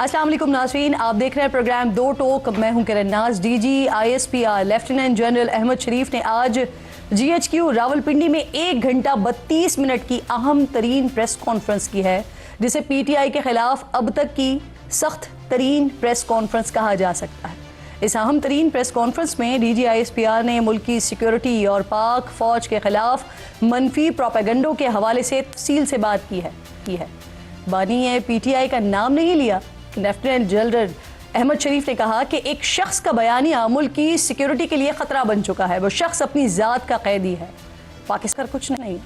अस्सलाम वालेकुम नाज़रीन, आप देख रहे हैं प्रोग्राम दो टोक। मैं हूं Kiran Naz. DG ISPR lieutenant general Ahmed Sharif ने आज GHQ रावलपिंडी में 1 घंटा 32 मिनट की अहम तरीन प्रेस कॉन्फ्रेंस की है, जिसे PTI के खिलाफ अब तक की सख्त तरीन प्रेस कॉन्फ्रेंस कहा जा सकता है। इस अहम तरीन प्रेस कॉन्फ्रेंस में DG ISPR ने मुल्क की सिक्योरिटी और पाक फौज के खिलाफ मनफी प्रोपेगेंडो के हवाले से तफसील से बात की है। बानी ने PTI का नाम नहीं लिया। लेफ्टिनेंट जनरल अहमद शरीफ ने कहा कि एक शख्स का बयानिया मुल्क की सिक्योरिटी के लिए खतरा बन चुका है। वो शख्स अपनी जात का कैदी है, पाकिस्तान कुछ नहीं।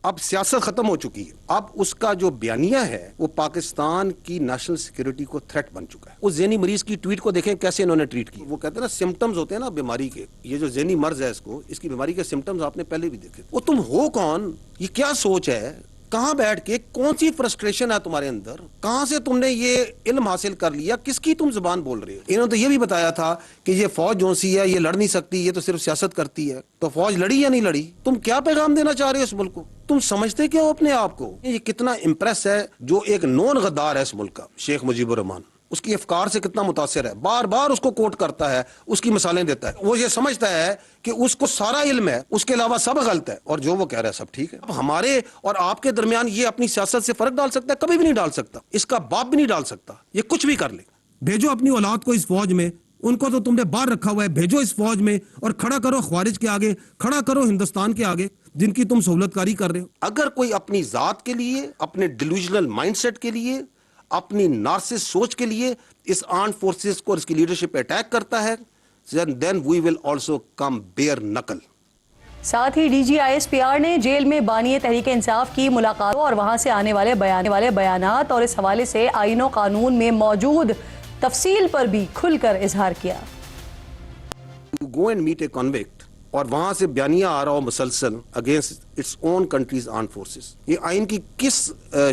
अब सियासत खत्म हो चुकी है। अब उसका जो बयानिया है वो पाकिस्तान की नेशनल सिक्योरिटी को थ्रेट बन चुका है। उस ज़हनी मरीज की ट्वीट को देखें कैसे इन्होंने ट्वीट की। वो कहते हैं ना सिम्टम्स होते हैं ना बीमारी के, ये जो ज़हनी मर्ज है इसकी बीमारी के सिम्टम्स आपने पहले भी देखे। वो तुम हो कौन, ये क्या सोच है, कहां बैठ के कौन सी फ्रस्ट्रेशन है तुम्हारे अंदर, कहां से तुमने ये इल्म हासिल कर लिया, किसकी तुम जुबान बोल रहे हो। इन्होंने तो ये भी बताया था कि ये फौज जो सी है ये लड़ नहीं सकती, ये तो सिर्फ सियासत करती है। तो फौज लड़ी या नहीं लड़ी? तुम क्या पैगाम देना चाह रहे हो इस मुल्क को? तुम समझते क्या हो अपने आप को? ये कितना इंप्रेस है जो एक नॉन गद्दार है इस मुल्क का, शेख मुजीबुर रहमान, उसकी अफकार से कितना मुतासिर है, बार बार उसको कोट करता है, उसकी मिसालें देता है। वो ये समझता है कि उसको सारा इल्म है, उसके अलावा सब गलत है और जो वो कह रहा है सब ठीक है। अब हमारे और आपके दरमियान ये अपनी सियासत से फर्क डाल सकता है? कभी भी नहीं डाल सकता। इसका बाप भी नहीं डाल सकता। ये कुछ भी कर ले। भेजो अपनी औलाद को इस फौज में, उनको तो तुमने बाहर रखा हुआ है, भेजो इस फौज में और खड़ा करो ख्वारिज के आगे, खड़ा करो हिंदुस्तान के आगे जिनकी तुम सहूलतकारी कर रहे हो। अगर कोई अपनी जात के लिए, अपने डिल्यूजनल माइंडसेट के लिए, अपनी नार्सिस सोच के लिए इस आर्म्ड फोर्सेस को, इसकी लीडरशिप पे अटैक करता है, then we will also come bare knuckle। साथ ही DG ISPR ने जेल में बानी तहरीक इंसाफ की मुलाकातों और वहां से आने वाले बयानात और इस हवाले से आईन और कानून में मौजूद तफसील पर भी खुलकर इजहार किया। Go and meet a convict और वहां से बयानिया आ रहा हो मुसलसल against its own countries arm forces, ये आइन की किस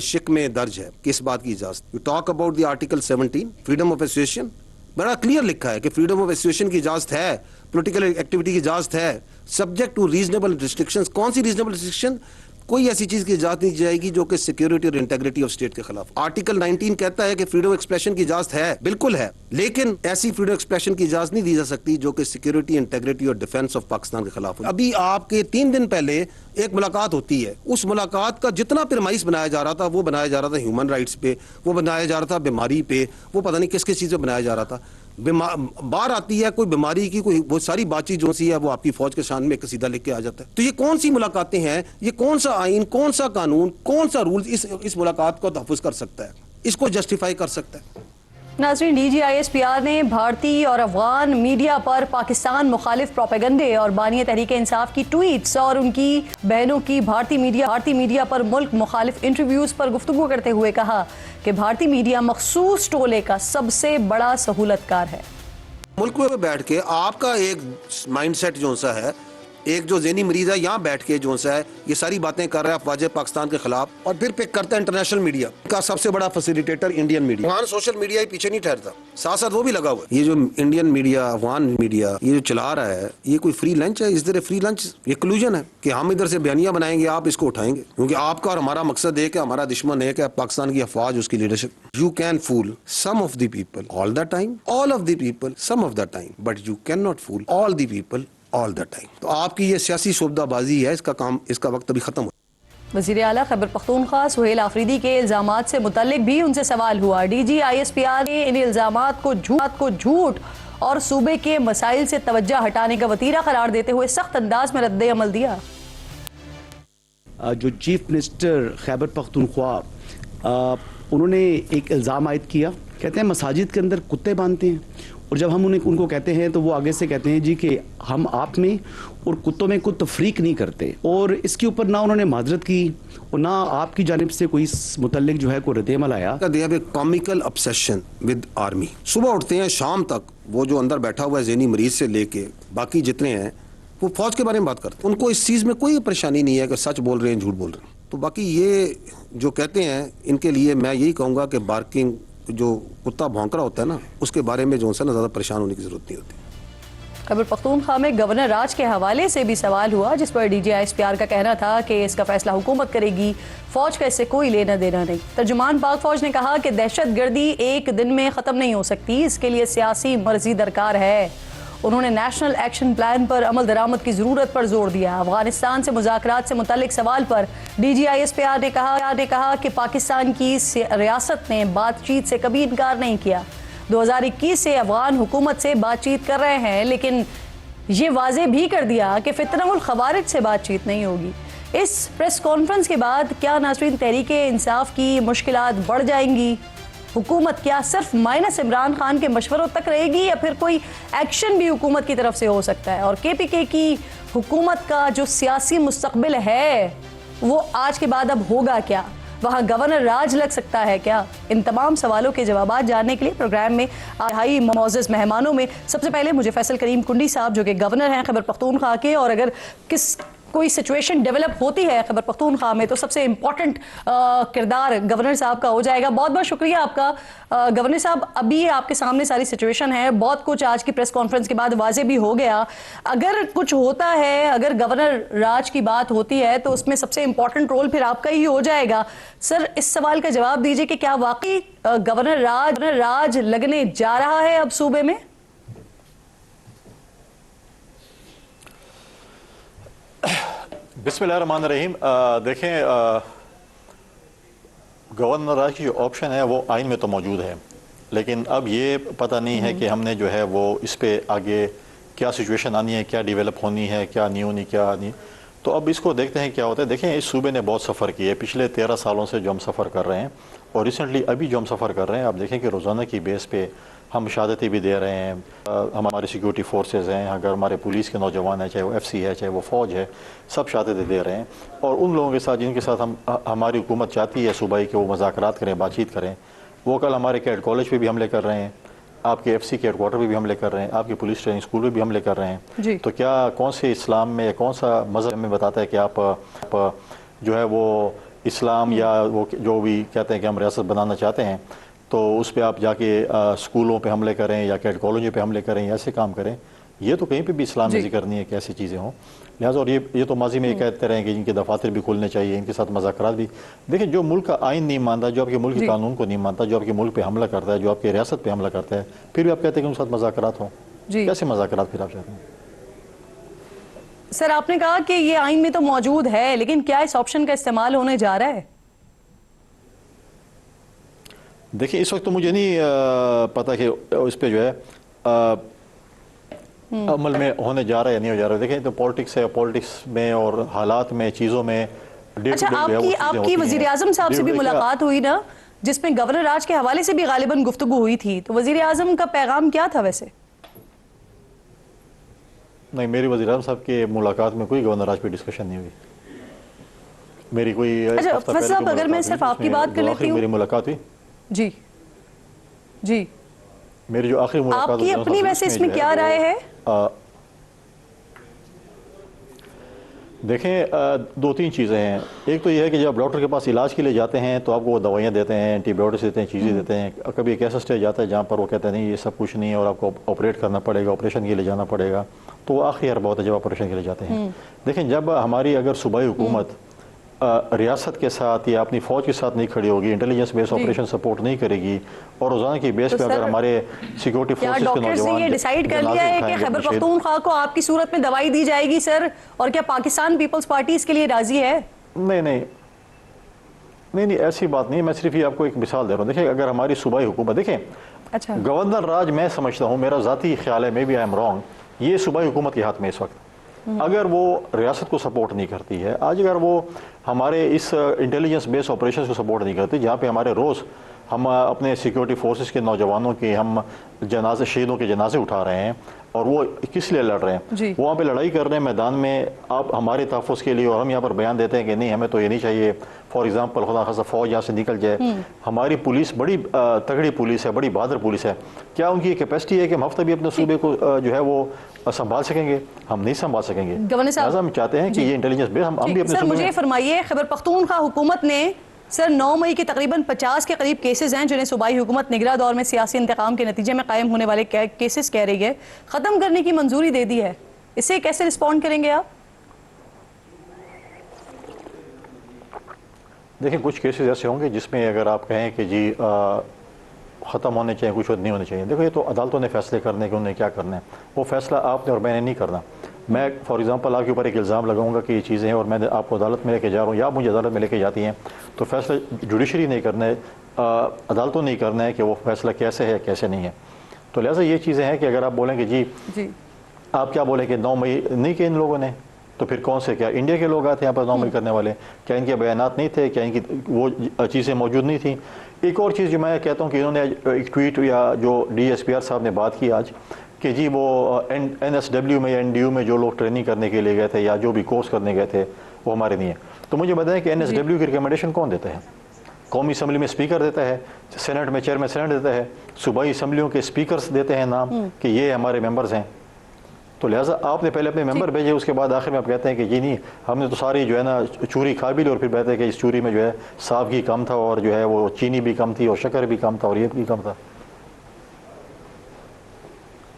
शिक में दर्ज है, किस बात की इजाजत? You talk about the article 17 freedom of association, बड़ा क्लियर लिखा है कि फ्रीडम ऑफ एसोसिएशन की इजाजत है, पॉलिटिकल एक्टिविटी की इजाजत है, सब्जेक्ट टू रीजनेबल रिस्ट्रिक्शंस। कौन सी रीजनेबल रिस्ट्रिक्शन? कोई ऐसी चीज की इजाजत नहीं दी जाएगी जो कि सिक्योरिटी और इंटेग्रिटी ऑफ स्टेट के खिलाफ। आर्टिकल 19 कहता है कि फ्रीडम एक्सप्रेशन की इजाजत है, बिल्कुल है, लेकिन ऐसी फ्रीडम एक्सप्रेशन की इजाजत नहीं दी जा सकती जो कि सिक्योरिटी, इंटेग्रिटी और डिफेंस ऑफ पाकिस्तान के खिलाफ हो। अभी आपके 3 दिन पहले एक मुलाकात होती है, उस मुलाकात का जितना पिरमाइस बनाया जा रहा था वो बनाया जा रहा था ह्यूमन राइट्स पे, वो बनाया जा रहा था बीमारी पे, वो पता नहीं किस किस चीज पे बनाया जा रहा था। बाहर आती है कोई बीमारी की, कोई वो सारी बातचीत जो सी है वो आपकी फौज के शान में एक सीधा लिख के आ जाता है। तो ये कौन सी मुलाकातें हैं? ये कौन सा आइन, कौन सा कानून, कौन सा रूल इस मुलाकात को तहफ़्फ़ुज़ कर सकता है, इसको जस्टिफाई कर सकता है? नाज़रीन, DG ISPR ने भारतीय और अफगान मीडिया पर पाकिस्तान मुखालिफ प्रोपेगेंडे और बानी तहरीक इंसाफ की ट्वीट्स और उनकी बहनों की भारतीय मीडिया पर मुल्क मुखालिफ इंटरव्यूज़ पर गुफ्तगू करते हुए कहा कि भारतीय मीडिया मखसूस टोले का सबसे बड़ा सहूलतकार है। मुल्क में बैठ के आपका एक माइंडसेट जो सा है, एक जो ज़हनी मरीज है यहाँ बैठ के जो सा है ये सारी बातें कर रहा है अफवाज पाकिस्तान के खिलाफ, और फिर पिक करता है इंटरनेशनल मीडिया का सबसे बड़ा फैसिलिटेटर इंडियन मीडिया। वहाँ सोशल मीडिया ही पीछे नहीं ठहरता, साथ साथ वो भी लगा हुआ है। ये जो इंडियन मीडिया, अफगान मीडिया ये जो चला रहा है, ये कोई फ्री लंच है? इस तरह फ्री लंच ये कलूजन है कि हम इधर से बयानिया बनाएंगे, आप इसको उठाएंगे, क्योंकि आपका और हमारा मकसद एक है, हमारा दुश्मन एक है, पाकिस्तान की अफवाज, उसकी leadership. You can fool some of the people all the time, all of the people some of the time, but you can not fool all the people all the time. तो आपकी ये सियासी शोबदाबाजी है, इसका काम, इसका वक्त अभी खत्म हो। वज़ीर आला खैबर पख्तूनख्वा सुहेल आफरीदी के इल्ज़ामात से मुतल्लिक भी उनसे सवाल हुआ। DG ISPR ने इन इल्ज़ामात को झूठ और सूबे के मसाइल से तवज्जो हटाने का वतीरा करार देते हुए सख्त अंदाज में रद्द अमल दिया। जो चीफ मिनिस्टर खैबर पख्तूनख्वा, उन्होंने एक इल्ज़ाम आयद किया, कहते हैं मसाजिद के अंदर कुत्ते बांधते हैं, और जब हम उनको कहते हैं तो वो आगे से कहते हैं जी कि हम आप में और कुत्तों में कोई तफरीक नहीं करते। और इसके ऊपर ना उन्होंने माजरत की और ना आपकी जानिब से कोई मुतल्लिक जो है कोई रद्द-ए-अमल आया। They have a comical obsession with army. सुबह उठते हैं, शाम तक वो जो अंदर बैठा हुआ है ज़हनी मरीज से लेके बाकी जितने हैं वो फौज के बारे में बात करते हैं। उनको इस चीज़ में कोई परेशानी नहीं है कि सच बोल रहे हैं झूठ बोल रहे हैं। तो बाकी ये जो कहते हैं इनके लिए मैं यही कहूँगा कि बार्किंग, जो कुत्ता भौंक रहा होता है ना, उसके बारे में जो है ना ज़्यादा परेशान होने की ज़रूरत नहीं होती। खैबर पख्तूनख्वा में गवर्नर राज के हवाले से भी सवाल हुआ, जिस पर डीजी ISPR का कहना था कि इसका फैसला हुकूमत करेगी, फौज का इससे कोई लेना देना नहीं। तर्जुमान पाक फौज ने कहा कि दहशतगर्दी एक दिन में ख़त्म नहीं हो सकती, इसके लिए सियासी मर्जी दरकार है। उन्होंने नेशनल एक्शन प्लान पर अमल दरामद की ज़रूरत पर जोर दिया। अफगानिस्तान से मुज़ाकरात से मुतल्लिक सवाल पर डीजी ISPR ने कहा कि पाकिस्तान की रियासत ने बातचीत से कभी इनकार नहीं किया। 2021 से अफगान हुकूमत से बातचीत कर रहे हैं, लेकिन ये वाजे भी कर दिया कि फितनतुल खवारिज से बातचीत नहीं होगी। इस प्रेस कॉन्फ्रेंस के बाद क्या नाज़रीन तहरीके इंसाफ की मुश्किलात बढ़ जाएंगी? हुकूमत क्या सिर्फ माइनस इमरान खान के मशवरों तक रहेगी या फिर कोई एक्शन भी हुकूमत की तरफ से हो सकता है? और KPK की हुकूमत का जो सियासी मुस्तकबिल है वो आज के बाद अब होगा क्या? वहाँ गवर्नर राज लग सकता है क्या? इन तमाम सवालों के जवाब जानने के लिए प्रोग्राम में हाई मोअज़्ज़ज़ मेहमानों में सबसे पहले मुझे फैसल करीम कुंडी साहब, जो कि गवर्नर हैं खैबर पख्तूनख्वा के, और अगर कोई सिचुएशन डेवलप होती है खैबर पख्तूनख्वा में तो सबसे इंपॉर्टेंट किरदार गवर्नर साहब का हो जाएगा। बहुत बहुत शुक्रिया आपका गवर्नर साहब। अभी आपके सामने सारी सिचुएशन है, बहुत कुछ आज की प्रेस कॉन्फ्रेंस के बाद वाजे भी हो गया। अगर कुछ होता है, अगर गवर्नर राज की बात होती है तो उसमें सबसे इंपॉर्टेंट रोल फिर आपका ही हो जाएगा। सर, इस सवाल का जवाब दीजिए कि क्या वाकई गवर्नर राज लगने जा रहा है अब सूबे में? बिस्मिल्लाहिर्रहमानिर्रहीम। देखें, गवर्नर राज की जो ऑप्शन है वो आइन में तो मौजूद है, लेकिन अब ये पता नहीं है कि हमने जो है वो इस पे आगे क्या सिचुएशन आनी है, क्या डेवलप होनी है, क्या नहीं होनी, क्या नहीं। तो अब इसको देखते हैं क्या होता है। देखें, इस सूबे ने बहुत सफ़र किया है पिछले 13 सालों से जो हम सफ़र कर रहे हैं, और रिसेंटली अभी जो हम सफ़र कर रहे हैं, आप देखें कि रोज़ाना की बेस पे हम शहादतें भी दे रहे हैं। हमारे सिक्योरिटी फोर्सेस हैं, अगर हमारे पुलिस के नौजवान हैं, चाहे वो FC है, चाहे वो फ़ौज है, सब शहादतें दे रहे हैं। और उन लोगों के साथ जिनके साथ हमारी हुकूमत चाहती है सूबाई के वो मुज़ाकरात करें, बातचीत करें, वो कल हमारे कैड कॉलेज पे भी हमले कर रहे हैं, आपके FC के हेडक्वार्टर पे भी हमले कर रहे हैं, आपके पुलिस ट्रेनिंग स्कूल पे भी हमले कर रहे हैं। तो क्या कौन से इस्लाम में, कौन सा मज़हब में बताता है कि आप जो है वो इस्लाम या वो जो भी कहते हैं कि हम रियासत बनाना चाहते हैं, तो उस पर आप जाके स्कूलों पे हमले करें या कैड कॉलेजों पे हमले करें या ऐसे काम करें? ये तो कहीं पे भी इस्लाम में जिक्र नहीं है कि ऐसी चीज़ें हों। लिहाजा और ये तो माजी में ये कहते रहे कि इनके दफातर भी खुलने चाहिए, इनके साथ मुज़ाकरात भी। देखिए, जो मुल्क का आइन नहीं मानता, जो आपके मुल्क के कानून को नहीं मानता, जो आपके मुल्क पे हमला करता है, जो आपकी रियासत पे हमला करता है, फिर भी आप कहते हैं कि उनके साथ मुज़ाकरात हों। कैसे मुज़ाकरात फिर आप चाहते हैं? सर, आपने कहा कि ये आइन में तो मौजूद है, लेकिन क्या इस ऑप्शन का इस्तेमाल होने जा रहा है? देखिए, इस वक्त तो मुझे नहीं पता कि इस पे जो है अमल में होने जा रहा है या नहीं हो जा रहा है। देखें, तो पॉलिटिक्स है, पॉलिटिक्स में और हालात में, चीज़ों में अच्छा, आपकी वज़ीर आज़म साहब से भी मुलाकात हुई ना, जिसमें गवर्नर राज के हवाले से भी गालिबन गुफ्तगू हुई थी, तो वज़ीर आज़म का पैगाम क्या था वैसे? नहीं, मेरी वज़ीर आज़म साहब के मुलाकात में कोई गवर्नर राज पे डिस्कशन नहीं हुई। मेरी कोई अच्छा फैसल साहब, अगर मैं सिर्फ आपकी बात कर लेती हूँ, मेरी मुलाकात हुई जी मेरी जो आखिरी मुलाकात, आपकी अपनी वैसे इसमें क्या राय है? देखें, 2-3 चीज़ें हैं। एक तो यह है कि जब डॉक्टर के पास इलाज के लिए जाते हैं तो आपको वो दवाइयाँ देते हैं, एंटीबायोटिक्स देते हैं, चीज़ें देते हैं। कभी एक ऐसा स्टेज आता है जहाँ पर वो कहते हैं नहीं, ये सब कुछ नहीं है और आपको ऑपरेट करना पड़ेगा, ऑपरेशन के लिए जाना पड़ेगा, तो वो आखिरी हरबा होता है जब ऑपरेशन के लिए जाते हैं। देखें, जब हमारी अगर सूबाई हुकूमत रियासत के साथ या अपनी फ़ौज के साथ नहीं खड़ी होगी, इंटेलिजेंस बेस ऑपरेशन सपोर्ट नहीं करेगी, और रोज़ाना की बेस पे अगर हमारे सिक्योरिटी फोर्सेस के नौजवान ये डिसाइड कर लिया है कि खैबर पख्तूनख्वा को आपकी सूरत में दवाई दी जाएगी सर, और क्या पाकिस्तान पीपल्स पार्टी इसके लिए राजी है? नहीं, ऐसी बात नहीं। मैं सिर्फ ये आपको एक मिसाल दे रहा हूँ। देखिए, अगर हमारी सूबाई हुकूमत, देखें, अच्छा, गवर्नर राज मैं समझता हूँ, मेरा ज़ाती ख्याल है, maybe I am wrong, ये सूबाई हुकूमत के हाथ में इस वक्त। अगर वो रियासत को सपोर्ट नहीं करती है, आज अगर वो हमारे इस इंटेलिजेंस बेस्ड ऑपरेशन को सपोर्ट नहीं करती, जहाँ पे हमारे रोज़ हम अपने सिक्योरिटी फोर्सेस के नौजवानों के हम जनाजे, शहीदों के जनाजे उठा रहे हैं, और वो किस लिए लड़ रहे हैं, वहाँ पे लड़ाई कर रहे हैं मैदान में आप हमारे तहफ़्फ़ुज़ के लिए, और हम यहाँ पर बयान देते हैं कि नहीं, हमें तो ये नहीं चाहिए। फॉर एग्जांपल, खुदा खासा फ़ौज यहाँ से निकल जाए, हमारी पुलिस बड़ी तगड़ी पुलिस है, बड़ी बहादुर पुलिस है, क्या उनकी कैपेसिटी है कि हम हफ्ता भी अपने सूबे को जो है वो संभाल सकेंगे? हम नहीं संभाल सकेंगे। गवर्नर साहब, हम चाहते हैं कि ये इंटेलिजेंस बेस हम भी अपने। सर, मुझे फरमाइए, खैबर पख्तूनख्वा हुकूमत ने सर 9 मई के तकरीबन 50 के करीब केसेस हैं जिन्हें सूबाई हुकूमत निगरां दौर में सियासी इंतकाम के नतीजे में कायम होने वाले केसेस कह रही है ख़त्म करने की मंजूरी दे दी है। इसे कैसे रिस्पॉन्ड करेंगे आप? देखिए, कुछ केसेस ऐसे होंगे जिसमें अगर आप कहें कि जी ख़त्म होने चाहिए, कुछ नहीं होने चाहिए। देखो, ये तो अदालतों ने फैसले करने के, उन्हें क्या करना है, वो फैसला आपने और मैंने नहीं करना। मैं फॉर एग्जांपल आपके ऊपर एक इल्ज़ाम लगाऊंगा कि ये चीज़ें हैं और मैं आपको अदालत में लेके जा रहा हूँ या मुझे अदालत में लेके जाती हैं, तो फैसला जुडिशरी नहीं करना है, अदालतों नहीं करना है कि वो फैसला कैसे है कैसे नहीं है। तो लिहाजा ये चीज़ें हैं कि अगर आप बोलेंगे जी आप क्या बोले कि 9 मई नहीं किए इन लोगों ने, तो फिर कौन से, क्या इंडिया के लोग आते हैं यहाँ पर 9 मई करने वाले? क्या इनके बयानात नहीं थे? क्या इनकी वो चीज़ें मौजूद नहीं थी? एक और चीज़ जो मैं कहता हूँ कि इन्होंने एक ट्वीट या जो DSPR साहब ने बात की आज कि जी वो NSW में या NDU में जो लोग ट्रेनिंग करने के लिए गए थे या जो भी कोर्स करने गए थे वो हमारे नहीं है। तो मुझे बताएं कि NSW की रिकमेंडेशन कौन देता है? कौमी असम्बली में स्पीकर देता है, सेनेट में चेयरमैन सेनेट देता है, सूबाई असम्बलियों के स्पीकर्स देते हैं नाम कि ये हमारे मेंबर्स हैं। तो लिहाजा आपने पहले अपने मेंबर भेजे, उसके बाद आखिर में आप कहते हैं कि जी नहीं, हमने तो सारी जो है ना चूरी खा भी ली, और फिर कहते हैं कि इस चूरी में जो है साग कम था और जो है वो चीनी भी कम थी और शक्कर भी कम था और ये भी कम था।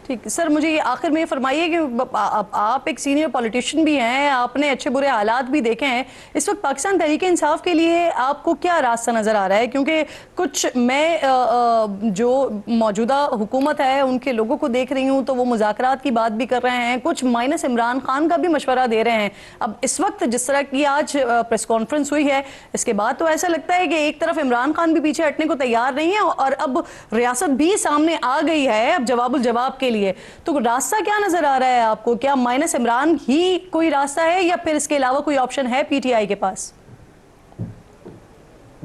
ठीक सर, मुझे ये आखिर में फरमाइए कि आप एक सीनियर पॉलिटिशियन भी हैं, आपने अच्छे बुरे हालात भी देखे हैं। इस वक्त पाकिस्तान तहरीक इंसाफ के लिए आपको क्या रास्ता नज़र आ रहा है? क्योंकि कुछ मैं जो मौजूदा हुकूमत है उनके लोगों को देख रही हूँ तो वो मुज़ाकरात की बात भी कर रहे हैं, कुछ माइनस इमरान खान का भी मशवरा दे रहे हैं। अब इस वक्त जिस तरह की आज प्रेस कॉन्फ्रेंस हुई है, इसके बाद तो ऐसा लगता है कि एक तरफ इमरान खान भी पीछे हटने को तैयार नहीं है और अब रियासत भी सामने आ गई है अब जवाबुल जवाब के लिए। तो रास्ता क्या नजर आ रहा है आपको? क्या माइनस इमरान ही कोई रास्ता है या फिर इसके अलावा कोई ऑप्शन है PTI के पास?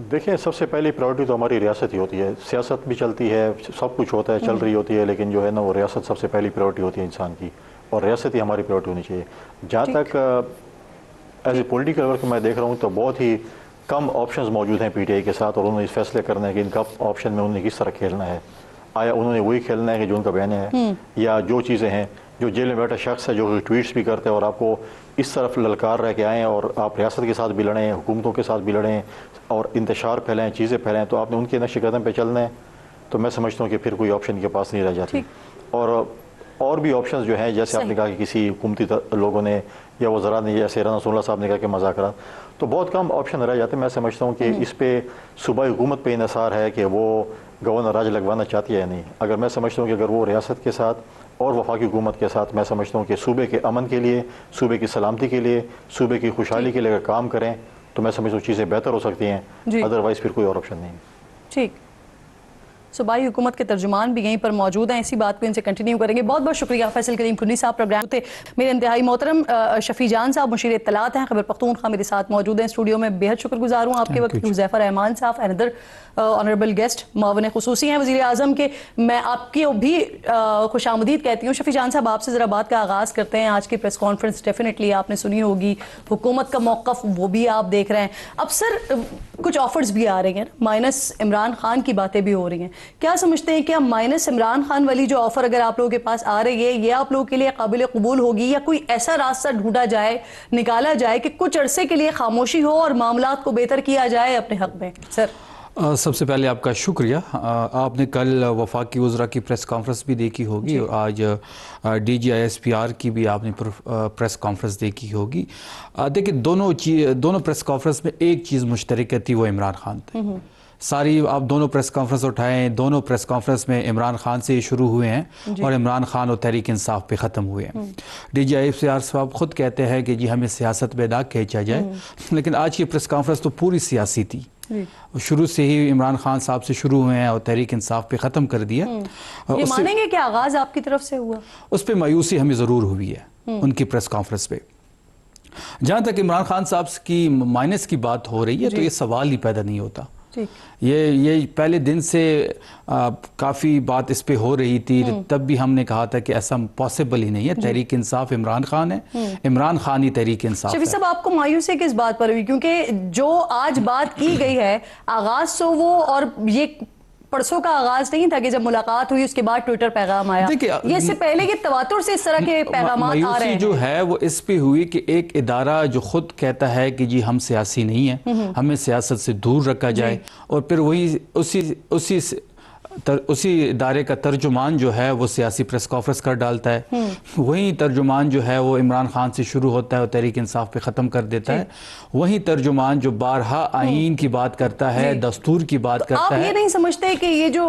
देखिए, सबसे पहली प्रायोरिटी तो हमारी रियासत ही होती है। सियासत भी चलती है, सब कुछ होता है, चल रही होती है, लेकिन जो है ना वो रियासत सबसे पहली प्रायोरिटी होती है इंसान की, और रियासत ही हमारी प्रायोरिटी होनी चाहिए। जहाँ तक एज ए पॉलिटिकल वर्क मैं देख रहा हूँ तो बहुत ही कम ऑप्शंस मौजूद हैं PTI के साथ, और उन्होंने इस फैसले करना है कि इनका ऑप्शन में उन्हें किस तरह खेलना है। आया उन्होंने वही खेलना है कि जो उनका बयान है, या जो चीज़ें हैं, जो जेल में बैठा शख्स है जो ट्वीट्स भी करते हैं और आपको इस तरफ ललकार रह के आएँ और आप रियासत के साथ भी लड़ें, हुकूमतों के साथ भी लड़ें और इंतशार फैलाएँ, चीज़ें फैलाएँ, तो आपने उनके नक्श कदम पे चलना है। तो मैं समझता हूँ कि फिर कोई ऑप्शन के पास नहीं रह जाती। और भी ऑप्शंस जो हैं, जैसे आपने कहा कि किसी हुकूमती लोगों ने या वज़रा ने, जैसे राना नसरुल्लाह साहब ने कहा कि मुज़ाकरात, तो बहुत कम ऑप्शन रह जाते हैं। मैं समझता हूँ कि इस पर सूबाई हुकूमत पे इन्हिसार है कि वो गवर्नर राज लगवाना चाहती है या नहीं। अगर मैं समझता हूँ कि अगर वो रियासत के साथ और वफाकी हुकूमत के साथ, मैं समझता हूँ कि सूबे के अमन के लिए, सूबे की सलामती के लिए, सूबे की खुशहाली के लिए अगर काम करें तो मैं समझता हूँ चीज़ें बेहतर हो सकती हैं। अदरवाइज़ फिर कोई और ऑप्शन नहीं है। ठीक, सूबाई हुकूमत के तर्जुमान भी यहीं पर मौजूद हैं, इसी बात को इनसे कंटिन्यू करेंगे। बहुत बहुत शुक्रिया फैसल करीम खुन्नी साहब प्रोग्राम थे। मेरे इंतहाई मोहतरम शफी जान साहब मुशीर इत्तलात हैं, खैबर पख्तूनख्वा, मेरे साथ मौजूद हैं स्टूडियो में। बेहद शुक्रगुजार हूँ आपके वक्त। हुज़ैफा रहमान साहब अनदर ऑनरेबल गेस्ट मुआविन खुसूसी हैं वज़ीर आज़म के, मैं आपकी भी खुशामदीद कहती हूँ। शफी जान साहब, आपसे ज़रा बात का आगाज़ करते हैं। आज की प्रेस कॉन्फ्रेंस डेफिनेटली आपने सुनी होगी, हुकूमत का मौक़िफ़ वो भी आप देख रहे हैं। अब सर कुछ ऑफर्स भी आ रही हैं, माइनस इमरान खान की बातें भी हो रही हैं, क्या समझते हैं क्या माइनस इमरान खान वाली जो ऑफर अगर आप लोगों के पास आ रही है ये आप लोगों के लिए काबिल कबूल होगी, या कोई ऐसा रास्ता ढूंढा जाए, निकाला जाए कि कुछ अरसे के लिए खामोशी हो और मामलात को बेहतर किया जाए अपने हक में? सर सबसे पहले आपका शुक्रिया। आपने कल वफाकी वज़रा की प्रेस कॉन्फ्रेंस भी देखी होगी और आज DG ISPR की भी आपने प्रेस कॉन्फ्रेंस देखी होगी। देखिए, दोनों प्रेस कॉन्फ्रेंस में एक चीज़ मुश्तरक थी, वो इमरान खान थे। सारी आप दोनों प्रेस कॉन्फ्रेंस उठाएं, दोनों प्रेस कॉन्फ्रेंस में इमरान खान से शुरू हुए हैं और इमरान खान और तहरीक इंसाफ पे ख़त्म हुए हैं। DG ISPR साहब खुद कहते हैं कि जी हमें सियासत में ना खींचा जाए, लेकिन आज की प्रेस कॉन्फ्रेंस तो पूरी सियासी थी। शुरू से ही इमरान खान साहब से शुरू हुए हैं और तहरीक इंसाफ पे ख़त्म कर दिया। ये मानेंगे कि आगाज़ आपकी तरफ से हुआ? उस पर मायूसी हमें ज़रूर हुई है उनकी प्रेस कॉन्फ्रेंस पे। जहाँ तक इमरान खान साहब की माइनस की बात हो रही है तो ये सवाल ही पैदा नहीं होता। ये पहले दिन से काफ़ी बात इस पे हो रही थी, तब भी हमने कहा था कि ऐसा पॉसिबल ही नहीं है। तहरीक इंसाफ इमरान खान है, इमरान खान ही तहरीक इंसाफ है। शफी साहब, आपको मायूसी किस बात पर हुई? क्योंकि जो आज बात की गई है, आगाज तो वो और ये परसों का आगाज नहीं था कि जब मुलाकात हुई उसके बाद ट्विटर पैगाम आया। देखिए, ये इससे पहले के तवातुर से इस तरह के पैगाम आ रहे मायूसी हैं। जो है वो इस पे हुई कि एक इदारा जो खुद कहता है कि जी हम सियासी नहीं है, हमें सियासत से दूर रखा जाए, और फिर वही उसी इदारे का तर्जुमान जो है वो सियासी प्रेस कॉन्फ्रेंस कर डालता है। वही तर्जुमान जो है वो इमरान खान से शुरू होता है और तहरीक इंसाफ पे ख़त्म कर देता है। वही तर्जुमान जो बारहा आईन की बात करता है, दस्तूर की बात करता आप है। ये नहीं समझते कि ये जो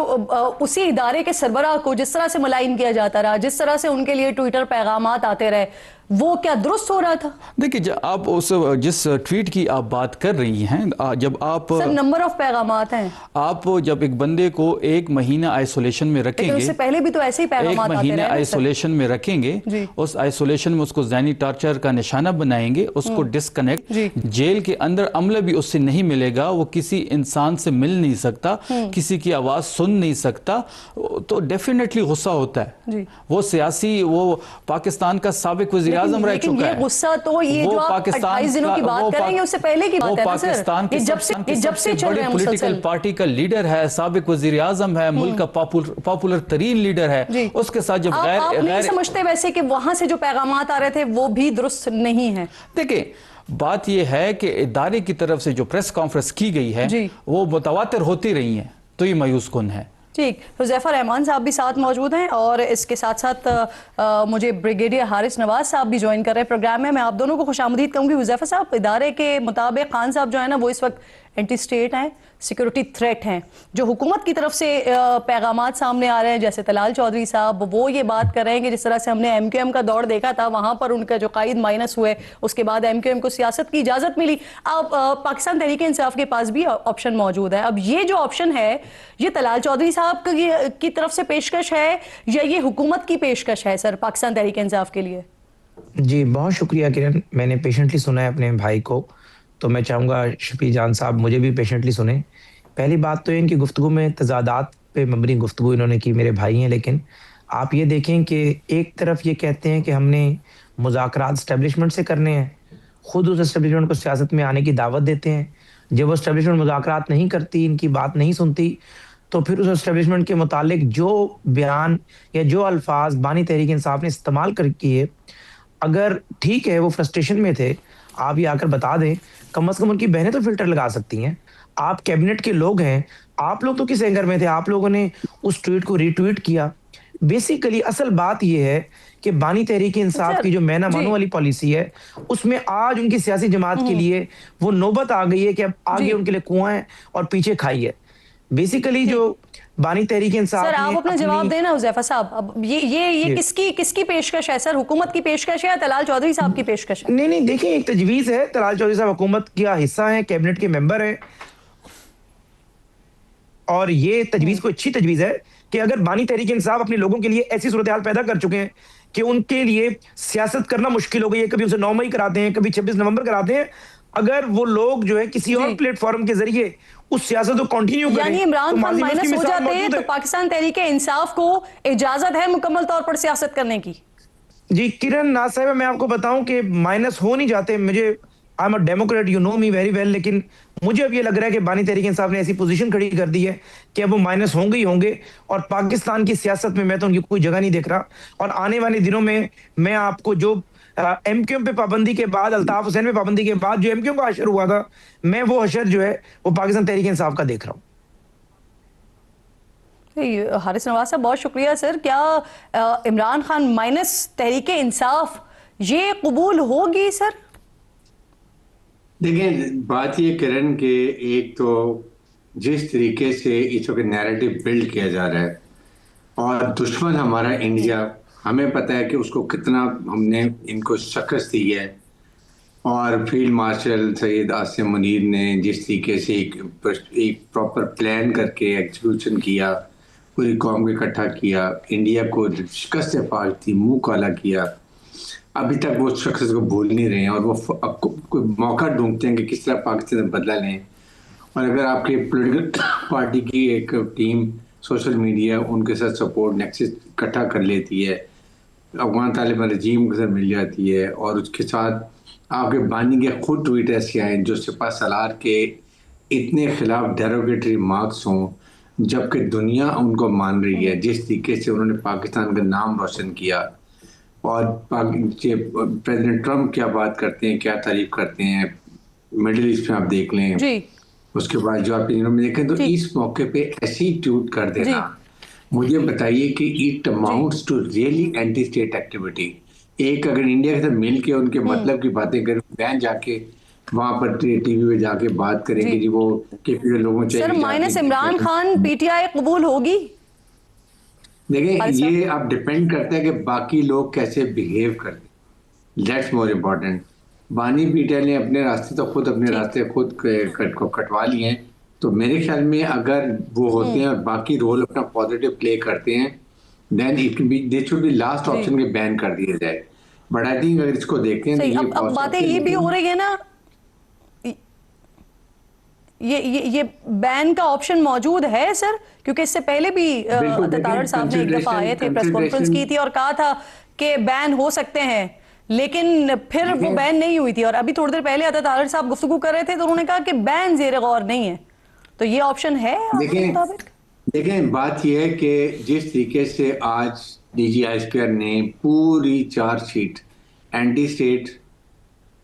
उसी इदारे के सरबराह को जिस तरह से मुलायम किया जाता रहा, जिस तरह से उनके लिए ट्विटर पैगामात आते रहे, वो क्या दुरुस्त हो रहा था? देखिए, आप उस जिस ट्वीट की आप बात कर रही हैं, जब आप सर नंबर ऑफ पैगामात हैं। आप जब एक बंदे को एक महीना आइसोलेशन में रखेंगे, उससे पहले भी तो ऐसे ही एक पैगामात आते महीने रहे ना सर। आइसोलेशन में रखेंगे, उस आइसोलेशन में उसको ज़हनी टॉर्चर का निशाना बनाएंगे, उसको डिस्कनेक्ट, जेल के अंदर अमला भी उससे नहीं मिलेगा, वो किसी इंसान से मिल नहीं सकता, किसी की आवाज़ सुन नहीं सकता, तो डेफिनेटली गुस्सा होता है। वो सियासी, वो पाकिस्तान का साबिक वज़ीर आज़म रह लेकिन चुका ये है। गुस्सा तो ये वो जो आप पाकिस्तान 28 दिनों की बात कर रहे हैं उससे पहले की बात है ना सर। पाकिस्तान ये की जब से चल रहे हैं पॉलिटिकल मुसलसल। पार्टी का लीडर है, साबिक वज़ीर आज़म है, मुल्क का पॉपुलर तरीन लीडर है। उसके साथ जब आप नहीं समझते वैसे कि वहां से जो पैगामात आ रहे थे वो भी दुरुस्त नहीं है? देखिए, बात यह है कि इदारे की तरफ से जो प्रेस कॉन्फ्रेंस की गई है वो मुतवातिर होती रही है, तो ये मायूस कुन है। ठीक, हुज़ैफा रहमान साहब भी साथ मौजूद हैं और इसके साथ साथ मुझे ब्रिगेडियर हारिस नवाज साहब भी ज्वाइन कर रहे हैं प्रोग्राम में। मैं आप दोनों को खुशामदीद कहूँगी। हुज़ैफा साहब, इदारे के मुताबिक खान साहब जो है ना वो इस वक्त एंटी स्टेट हैं, सिक्योरिटी थ्रेट हैं। जो हुकूमत की तरफ से पैगामात सामने आ रहे हैं, जैसे तलाल चौधरी साहब, वो ये बात कर रहे हैं कि जिस तरह से हमने MQM का दौर देखा था, वहाँ पर उनका जो कायद माइनस हुए, उसके बाद MQM को सियासत की इजाज़त मिली। अब पाकिस्तान तहरीक इंसाफ के पास भी ऑप्शन मौजूद है। अब ये जो ऑप्शन है, ये तलाल चौधरी साहब की तरफ से पेशकश है या ये हुकूमत की पेशकश है सर पाकिस्तान तहरीक इंसाफ के लिए? जी, बहुत शुक्रिया किरण। मैंने पेशेंटली सुना है अपने भाई को, तो मैं चाहूँगा शफी जान साहब मुझे भी पेशेंटली सुने। पहली बात तो इनकी गुफ्तगू में तजादात पे मबनी गुफ्तगू इन्होंने की, मेरे भाई हैं, लेकिन आप ये देखें कि एक तरफ ये कहते हैं कि हमने मुज़ाकरात एस्टेब्लिशमेंट से करने हैं, खुद उस एस्टेब्लिशमेंट को सियासत में आने की दावत देते हैं। जब वो एस्टेब्लिशमेंट मुज़ाकरात नहीं करती, इनकी बात नहीं सुनती, तो फिर उस एस्टेब्लिशमेंट के मुतालिक जो बयान या जो अल्फाज बानी तहरीक इंसाफ ने इस्तेमाल कर किए, अगर ठीक है वो फ्रस्ट्रेशन में थे, आप ये आकर बता दें, कम से कम उनकी बहनें तो फिल्टर लगा सकती हैं। आप कैबिनेट के लोग हैं, आप लोग तो किस एंगर में थे? आप लोगों ने उस ट्वीट को रीट्वीट किया। बेसिकली असल बात यह है कि बानी तहरीक इंसाफ की जो मैना मानो वाली पॉलिसी है, उसमें आज उनकी सियासी जमात के लिए वो नौबत आ गई है कि अब आगे उनके लिए कुआं है और पीछे खाई है। बेसिकली जो बानी तहरीक इंसाफ, सर आप अपना जवाब देना हुज़ैफा साहब। अब ये किसकी पेशकश है सर? हुकूमत की पेशकश है या तलाल चौधरी साहब की पेशकश है? नहीं, देखिए, एक तजवीज है। तलाल चौधरी साहब हुकूमत का हिस्सा है, कैबिनेट के मेंबर हैं, और ये तजवीज को अच्छी तजवीज है कि अगर बानी तहरीक इंसाफ अपने लोगों के लिए ऐसी सूरत हाल पैदा कर चुके हैं कि उनके लिए सियासत करना मुश्किल हो गई है, कभी उसे 9 मई कराते हैं, कभी 26 नवंबर कराते हैं, अगर वो लोग जो है किसी और प्लेटफॉर्म के जरिए उस सियासत को कंटिन्यू करें, यानी इमरान खान माइनस हो जाते हैं तो है। पाकिस्तान तहरीक इंसाफ को इजाजत है मुकम्मल तौर पर सियासत करने की? जी किरण नाज साहिबा, मैं आपको बताऊं कि माइनस हो नहीं जाते। मुझे, I am a Democrat, you know me very well, लेकिन मुझे अब ये लग रहा है कि बानी तहरीक इंसाफ ने ऐसी पोजीशन खड़ी कर दी है कि अब वो माइनस होंगे ही होंगे, और पाकिस्तान की सियासत में मैं तो उनकी कोई जगह नहीं देख रहा। और आने वाले दिनों में मैं आपको जो MQM पे पाबंदी के बाद, अल्ताफ हुसैन पे पाबंदी के बाद जो MQM का हशर हुआ था, मैं वो हशर जो है वो पाकिस्तान तहरीक इंसाफ का देख रहा हूँ। हारिस नवाज साहब, बहुत शुक्रिया सर। क्या इमरान खान माइनस तहरीक इंसाफ ये कबूल होगी सर? देखिए, बात ये किरण के, एक तो जिस तरीके से इस वक्त नैरेटिव बिल्ड किया जा रहा है, और दुश्मन हमारा इंडिया, हमें पता है कि उसको कितना हमने इनको शिकस्त दी है, और फील्ड मार्शल सैयद आसिम मुनीर ने जिस तरीके से एक प्रॉपर प्लान करके एग्जीक्यूशन किया, पूरी कौम को इकट्ठा किया, इंडिया को शिकस्त फाश थी, मुंह काला किया, अभी तक वो शख्स को भूल नहीं रहे हैं, और वो कोई मौका ढूंढते हैं कि किस तरह पाकिस्तान में बदला लें। और अगर आपके पॉलिटिकल पार्टी की एक टीम सोशल मीडिया उनके साथ सपोर्ट नेक्सस इकट्ठा कर लेती है, अफगान तालिबान रजीम के साथ मिल जाती है, और उसके साथ आपके बानी के खुद ट्वीट ऐसे आए जो सिपा सलार के इतने खिलाफ डेरोगेटरी मार्क्स हों, जबकि दुनिया उनको मान रही है। जिस तरीके से उन्होंने पाकिस्तान का नाम रोशन किया, और प्रेसिडेंट ट्रम्प क्या बात करते हैं, क्या तारीफ करते हैं, मिडिल ईस्ट में आप देख लें, जी उसके बाद जो आप यूरोप में देखें, तो जी। इस मौके पे ऐसी ट्वीट कर देना, मुझे बताइए कि it amounts to really anti state activity. एक अगर इंडिया के साथ मिल के उनके मतलब की बातें करें, बैन जाके वहां पर टीवी पे जाके बात करेंगे जी। जी वो के लोगों सर चाहिए माइनस इमरान खान पीटीआई कबूल होगी? देखिए खालिद साहब? ये अब डिपेंड करता है कि बाकी लोग कैसे बिहेव करते हैं, दैट्स मोर इम्पोर्टेंट। बानी पीटीआई ने अपने रास्ते खुद कटवा लिए हैं, तो मेरे ख्याल में अगर वो होते हैं और बाकी रोल अपना पॉजिटिव प्ले करते हैं, then it be they should be last option के बैन कर दिया जाए। बट आई थिंक अगर इसको देखते हैं तो सही। ये अब बातें ये भी हो रही है ना, ये बैन का ऑप्शन मौजूद है सर, क्योंकि इससे पहले भी अतातारड़ साहब ने एक दफा आए थे, प्रेस कॉन्फ्रेंस की थी और कहा था कि बैन हो सकते हैं, लेकिन फिर वो बैन नहीं हुई थी। और अभी थोड़ी देर पहले अतातारड़ साहब गुफ्तगू कर रहे थे तो उन्होंने कहा कि बैन जेर गौर नहीं है, तो ये ऑप्शन है आपके मुताबिक? देखें बात यह है कि जिस तरीके से आज DGI ने पूरी चार्जशीट एंटी स्टेट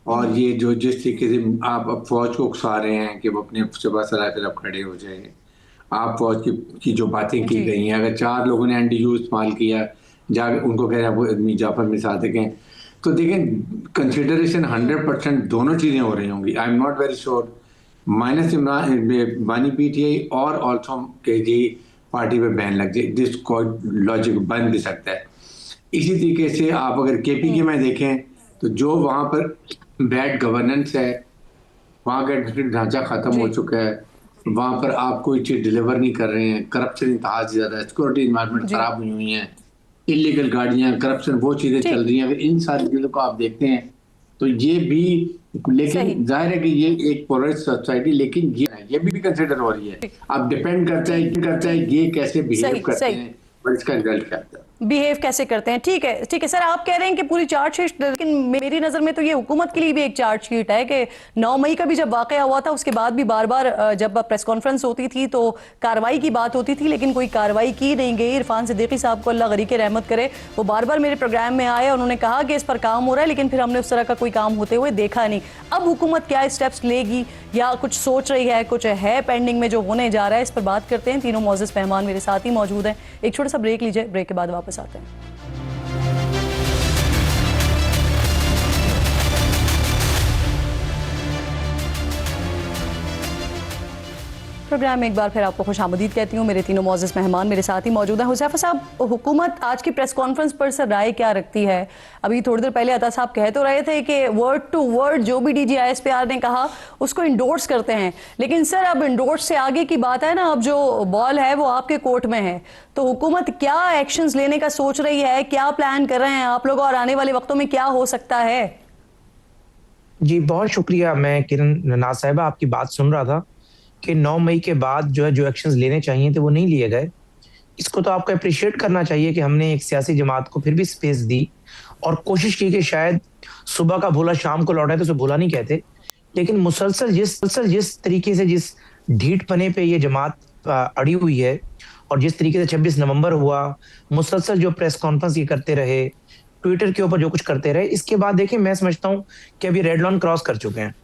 और ये जो जिस तरीके से आप अब फौज को उकसा रहे हैं कि वो अपने सुबह सलाह तरफ खड़े हो जाए, आप फौज की जो बातें की गई हैं, अगर 4 लोगों ने NDU इस्तेमाल किया, जाकर उनको कह रहे हैं वो आदमी जाफर में सादिक हैं, तो देखें कंसिडरेशन 100% दोनों चीज़ें हो रही होंगी। I am not very sure minus Imran बानी PTI और ऑल्सो KG पार्टी पे बैन लग जाए, दिस लॉजिक बन भी सकता है। इसी तरीके से आप अगर KPK में देखें तो जो वहाँ पर बैड गवर्नेंस है, वहाँ का एडमिनिस्ट्रेटिव ढांचा खत्म हो चुका है, वहाँ पर आप कोई चीज़ डिलीवर नहीं कर रहे हैं, करप्शन इंतहा से ज़्यादा है, सिक्योरिटी इन्वायरमेंट खराब हुई हैं, इलीगल गाड़ियाँ, करप्शन, वो चीज़ें चल रही हैं। अगर इन सारी चीज़ों को आप देखते हैं तो ये भी, लेकिन जाहिर है कि ये एक पोलराइज्ड सोसाइटी, लेकिन ये भी कंसिडर हो रही है। अब डिपेंड करता है ये कैसे बिहेव करते हैं और इसका रिजल्ट क्या आता है, बिहेव कैसे करते हैं। ठीक है सर, आप कह रहे हैं कि पूरी चार्जशीट, लेकिन मेरी नज़र में तो ये हुकूमत के लिए भी एक चार्जशीट है कि 9 मई का भी जब वाकया हुआ था उसके बाद भी बार बार जब प्रेस कॉन्फ्रेंस होती थी तो कार्रवाई की बात होती थी, लेकिन कोई कार्रवाई की नहीं गई। इरफान सिद्दीकी साहब को अल्लाह गरीक रहमत करे, वो बार बार मेरे प्रोग्राम में आए, उन्होंने कहा कि इस पर काम हो रहा है, लेकिन फिर हमने उस तरह का कोई काम होते हुए देखा नहीं। अब हुकूमत क्या स्टेप्स लेगी या कुछ सोच रही है, कुछ है पेंडिंग में जो होने जा रहा है, इस पर बात करते हैं। तीनों मोअज़्ज़ज़ मेहमान मेरे साथ ही मौजूद हैं। एक छोटा सा ब्रेक लीजिए, ब्रेक के बाद वापस आते हैं। प्रोग्राम में एक बार फिर आपको खुशामदीद कहती हूँ। मेरे तीनों मोअज़्ज़ज़ मेहमान मेरे साथ ही मौजूद हैं। हुज़ैफ़ा साहब, हुकूमत आज की प्रेस कॉन्फ्रेंस पर सर राय क्या रखती है? अभी थोड़ी देर पहले अता साहब कह तो रहे थे कि वर्ड टू वर्ड जो भी DGI-SPR ने कहा उसको इंडोर्स करते हैं, लेकिन सर अब इंडोर्स से आगे की बात है ना, अब जो बॉल है वो आपके कोर्ट में है, तो हुकूमत क्या एक्शंस लेने का सोच रही है, क्या प्लान कर रहे हैं आप लोग, और आने वाले वक्तों में क्या हो सकता है? जी बहुत शुक्रिया। मैं किरण नाज साहिबा आपकी बात सुन रहा था कि 9 मई के बाद जो है जो एक्शंस लेने चाहिए थे वो नहीं लिए गए। इसको तो आपको अप्रिशिएट करना चाहिए कि हमने एक सियासी जमात को फिर भी स्पेस दी और कोशिश की कि शायद सुबह का भूला शाम को लौटा, तो उसे भूला नहीं कहते, लेकिन मुसलसल जिस तरीके से, जिस ढीठ पने पे ये जमात अड़ी हुई है और जिस तरीके से 26 नवंबर हुआ, मुसलसल जो प्रेस कॉन्फ्रेंस ये करते रहे, ट्विटर के ऊपर जो कुछ करते रहे, इसके बाद देखिए मैं समझता हूँ कि अभी रेड लाइन क्रॉस कर चुके हैं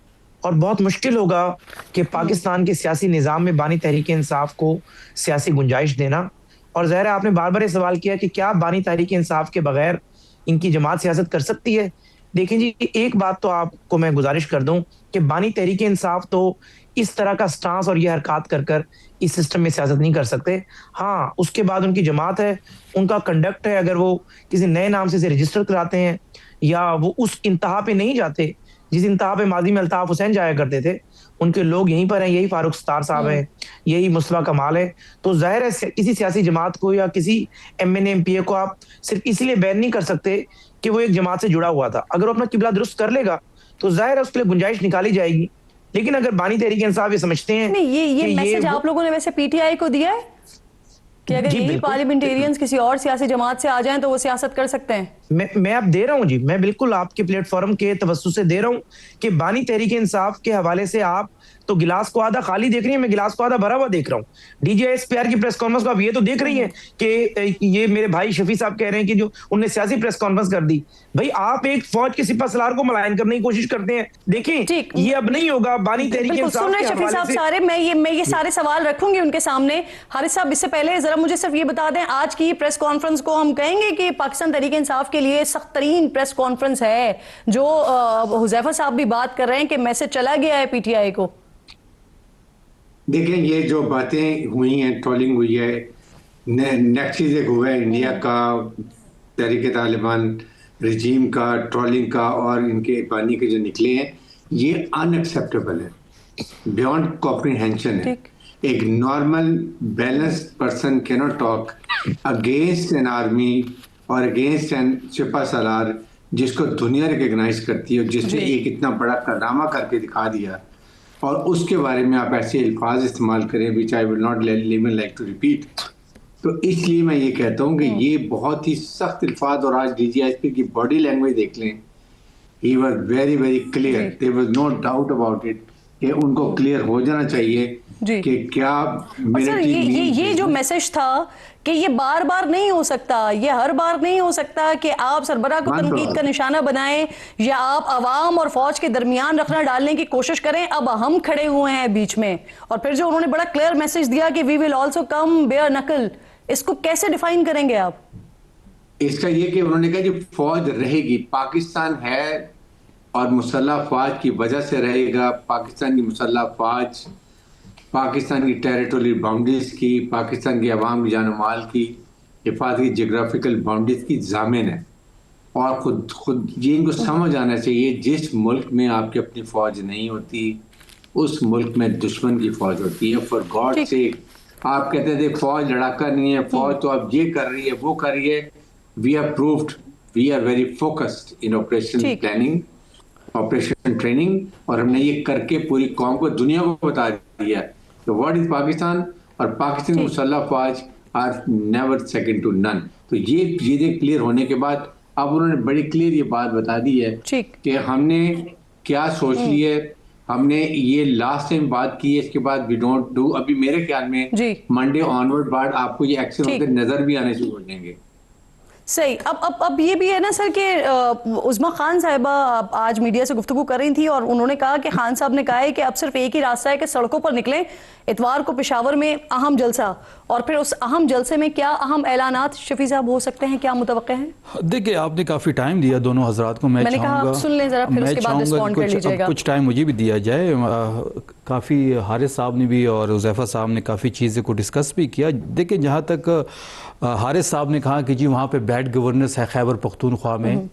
और बहुत मुश्किल होगा कि पाकिस्तान के सियासी निज़ाम में बानी तहरीक इंसाफ को सियासी गुंजाइश देना। और ज़ाहिर है आपने बार बार ये सवाल किया कि क्या बानी तहरीक इंसाफ के बगैर इनकी जमात सियासत कर सकती है। देखिए जी, एक बात तो आपको मैं गुजारिश कर दूं कि बानी तहरीक इंसाफ तो इस तरह का स्टांस और ये हरकत कर कर इस सिस्टम में सियासत नहीं कर सकते। हाँ, उसके बाद उनकी जमात है, उनका कंडक्ट है, अगर वो किसी नए नाम से रजिस्टर कराते हैं या वो उस इंतहा पे नहीं जाते जिस इंतहा पे माजी में अल्ताफ हुसैन जाया करते थे, उनके लोग यहीं पर हैं, यही फारूक सत्तार साहब हैं, यही मुस्तफा कमाल है, तो जाहिर है किसी सियासी जमात को या किसी MNA MPA को आप सिर्फ इसीलिए बैन नहीं कर सकते कि वो एक जमात से जुड़ा हुआ था। अगर वो अपना किबला दुरुस्त कर लेगा तो जाहिर है उसके लिए गुंजाइश निकाली जाएगी। लेकिन अगर बानी तहरीक इंसाफ ये समझते हैं, नहीं, ये मैसेज आप लोगों ने वैसे PTI को दिया है कि अगर यही पार्लियामेंटेरियंस किसी और सियासी जमात से आ जाएं तो वो सियासत कर सकते हैं? मैं अब दे रहा हूं जी, मैं बिल्कुल आपके प्लेटफॉर्म के तवज्जुह से दे रहा हूं कि बानी तहरीक इंसाफ के हवाले से आप तो गिलास को आधा खाली देख रही है, मैं गिलास को आधा भरा हुआ देख रहा हूँ। DGISPR की प्रेस कॉन्फ्रेंस को आप ये तो देख रही हैं कि ये मेरे भाई शफी साहब कह रहे हैं कि जो उनने सियासी प्रेस कॉन्फ्रेंस कर दी। भाई आप एक फौज के सिपह सलार को मलायन करने की कोशिश करते हैं। देखिए ये अब नहीं होगा। बानी तहरीक इंसाफ सुन रहे शफी साहब सारे, मैं ये सारे सवाल रखूंगी उनके सामने। हारिस साहब, इससे पहले जरा मुझे सिर्फ ये बता दें, आज की प्रेस कॉन्फ्रेंस को हम कहेंगे कि पाकिस्तान तहरीक इंसाफ के लिए सख्त तरीन प्रेस कॉन्फ्रेंस है, जो हुज़ैफा साहब भी बात कर रहे हैं कि मैसेज चला गया है PTI को। देखें, ये जो बातें हुई हैं, ट्रोलिंग हुई है, नेक्स्ट चीज एक हुआ है इंडिया का, तहरीक तालिबान रजीम का, ट्रोलिंग का और इनके बानी के जो निकले हैं, ये अनएक्सेप्टेबल है, बियॉन्ड कॉम्प्रिहेंशन है। एक normal balanced person can not talk against an army और अगेंस्ट एन सिपा सलार जिसको दुनिया रिकग्नाइज करती है, जिसने एक इतना बड़ा कारनामा करके दिखा दिया, और उसके बारे में आप ऐसे अल्फाज इस्तेमाल करें which I will not live like to repeat. तो इसलिए मैं ये कहता हूँ कि ये बहुत ही सख्त अल्फाज, और आज DGISP की बॉडी लैंग्वेज देख लें, he was very very clear, there was no doubt about it कि उनको क्लियर हो जाना चाहिए कि क्या ये जो मैसेज था कि ये बार बार नहीं हो सकता, ये हर बार नहीं हो सकता कि आप सरबराह को तनकीद का निशाना बनाएं या आप अवाम और फौज के दरमियान रखना डालने की कोशिश करें। अब हम खड़े हुए हैं बीच में, और फिर जो उन्होंने बड़ा क्लियर मैसेज दिया कि we will also come bare knuckle, इसको कैसे डिफाइन करेंगे आप? इसका ये कि उन्होंने कहा कि फौज रहेगी, पाकिस्तान है और मुसल्लह फौज की वजह से रहेगा। पाकिस्तान की मुसल्लह फौज पाकिस्तान की टेरिटोरियल बाउंड्रीज की, पाकिस्तान की अवाम की जान माल की हिफाजत की जियोग्राफिकल बाउंड्रीज की जामिन है। और खुद ये इनको समझ आना चाहिए, जिस मुल्क में आपकी अपनी फौज नहीं होती उस मुल्क में दुश्मन की फौज होती है। फॉर गॉड से आप कहते थे फौज लड़ाका नहीं है, फौज तो अब ये कर रही है वो कर रही है। We are proved, we are very focused in operation planning, operation training, और हमने ये करके पूरी कौम को, दुनिया को बता दिया तो व्हाट इज पाकिस्तान, और पाकिस्तान की मुसल्लह फौज are never second to none. तो ये चीजें क्लियर होने के बाद अब उन्होंने बड़ी क्लियर ये बात बता दी है कि हमने क्या सोच ली है, हमने ये लास्ट टाइम बात की है, इसके बाद वी डोंट डू। अभी मेरे ख्याल में मंडे ऑनवर्ड बाद आपको ये एक्शन होते नजर भी आने शुरू हो जाएंगे। सही। अब ये भी है ना सर कि उज़्मा खान साहिबा आज मीडिया से गुफ्तगू कर रही थी और उन्होंने कहा कि खान साहब ने कहा है कि अब सिर्फ एक ही रास्ता है कि सड़कों पर निकलें। इतवार को पेशावर में अहम जलसा, और फिर उस अहम जलसे में क्या अहम ऐलानात शफी साहब हो सकते हैं, क्या मुतवक्के हैं? देखिए, आपने काफ़ी टाइम दिया दोनों हजरात को, मैंने कहा आप सुन लें जरा, फिर उसके बाद रिस्पॉन्ड कर लीजिएगा। कुछ टाइम मुझे भी दिया जाए। काफ़ी हारिस साहब ने भी और हुज़ैफा साहब ने काफ़ी चीज़ें को डिस्कस भी किया। देखिए, जहाँ तक हारिस साहब ने कहा कि जी वहाँ पे बैड गवर्नेंस है खैबर पख्तूनख्वा में,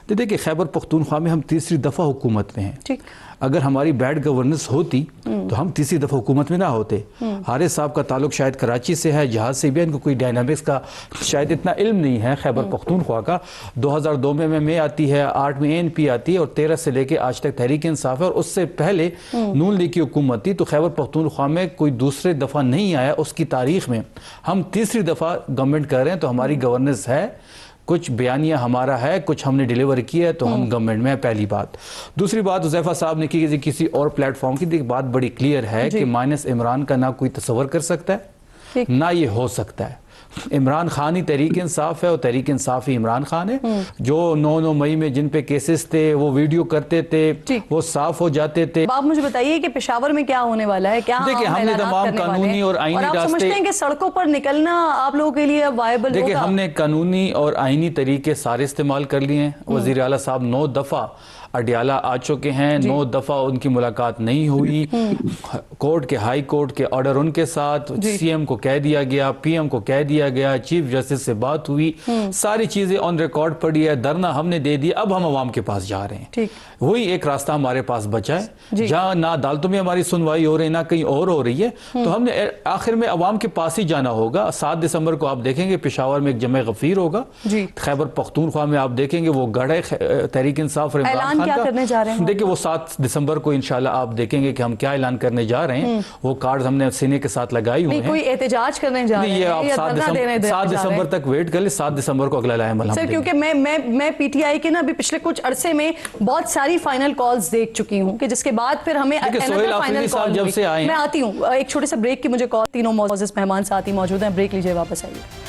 तो देखिए खैबर पख्तूनख्वा में हम तीसरी दफ़ा हुकूमत में हैं। अगर हमारी बैड गवर्नेंस होती तो हम तीसरी दफ़ा हुकूमत में ना होते। हारिस साहब का ताल्लुक शायद कराची से है, जहाज से भी, इनको कोई डायनामिक्स का शायद इतना इल्म नहीं है खैबर पख्तूनख्वा का। 2002 में एमएमए आती है, 8 में ANP आती है, और 13 से लेके आज तक तहरीक इंसाफ है, और उससे पहले नून लीग की हुकूमत थी। तो खैबर पख्तूनख्वा में कोई दूसरी दफ़ा नहीं आया उसकी तारीख में, हम तीसरी दफ़ा गवर्नमेंट कर रहे हैं। तो हमारी गवर्नेंस है, कुछ बयानिया हमारा है, कुछ हमने डिलीवर किया है, तो हम गवर्नमेंट में है, पहली बात। दूसरी बात हुज़ैफा साहब ने की किसी और प्लेटफॉर्म की, बात बड़ी क्लियर है कि माइनस इमरान का ना कोई तस्वर कर सकता है ना ये हो सकता है। इमरान खान ही तहरीक इंसाफ है और तहरीक इंसाफ ही इमरान खान है। जो 9 मई में जिन पे केसेस थे वो वीडियो करते थे, वो साफ हो जाते थे। आप मुझे बताइए कि पेशावर में क्या होने वाला है, क्या देखिए हमने तमाम कानूनी और आईनी रास्ते, समझते हैं कि सड़कों पर निकलना आप लोगों के लिए वायबल होगा? देखिए हमने कानूनी और आईनी तरीके सारे इस्तेमाल कर लिए हैं। वजीर आला साहब 9 दफा अडियाला आ चुके हैं, 9 दफा उनकी मुलाकात नहीं हुई। कोर्ट के, हाई कोर्ट के ऑर्डर उनके साथ, CM को कह दिया गया, PM को कह दिया गया, चीफ जस्टिस से बात हुई, सारी चीजें ऑन रिकॉर्ड पड़ी है, धरना हमने दे दिया। अब हम अवाम के पास जा रहे हैं। वही एक रास्ता हमारे पास बचा है, जहाँ ना अदालतों में हमारी सुनवाई हो रही है ना कहीं और हो रही है। तो हमने आखिर में अवाम के पास ही जाना होगा। 7 दिसंबर को आप देखेंगे पेशावर में एक जमे गफीर होगा। खैबर पख्तूनख्वा में आप देखेंगे वो गढ़ है तहरीक इंसाफ, ऐलान ऐलान क्या करने जा रहे हैं? देखिए वो 7 दिसंबर को इंशाल्लाह आप देखेंगे कि हम क्या ऐलान करने जा रहे हैं। वो कार्ड हमने सीने के साथ लगाई हुई नहीं, हैं। कोई एहतजाज करने जा रहे हैं? ये आप या 7 धरना देने जा रहे दिसंबर हैं? तक वेट कर ले, 7 दिसंबर को अगला लाएमल सर, क्योंकि मैं पीटीआई के ना अभी पिछले कुछ अरसे में बहुत सारी फाइनल कॉल्स देख चुकी हूँ कि जिसके बाद फिर हमें सोहेल आफरीदी साहब जब से आए हैं। मैं आती हूँ एक छोटे से ब्रेक की मुझे कॉल, तीनों मोअज़्ज़ज़ मेहमान साथी मौजूद हैं, ब्रेक लीजिए, वापस आइए।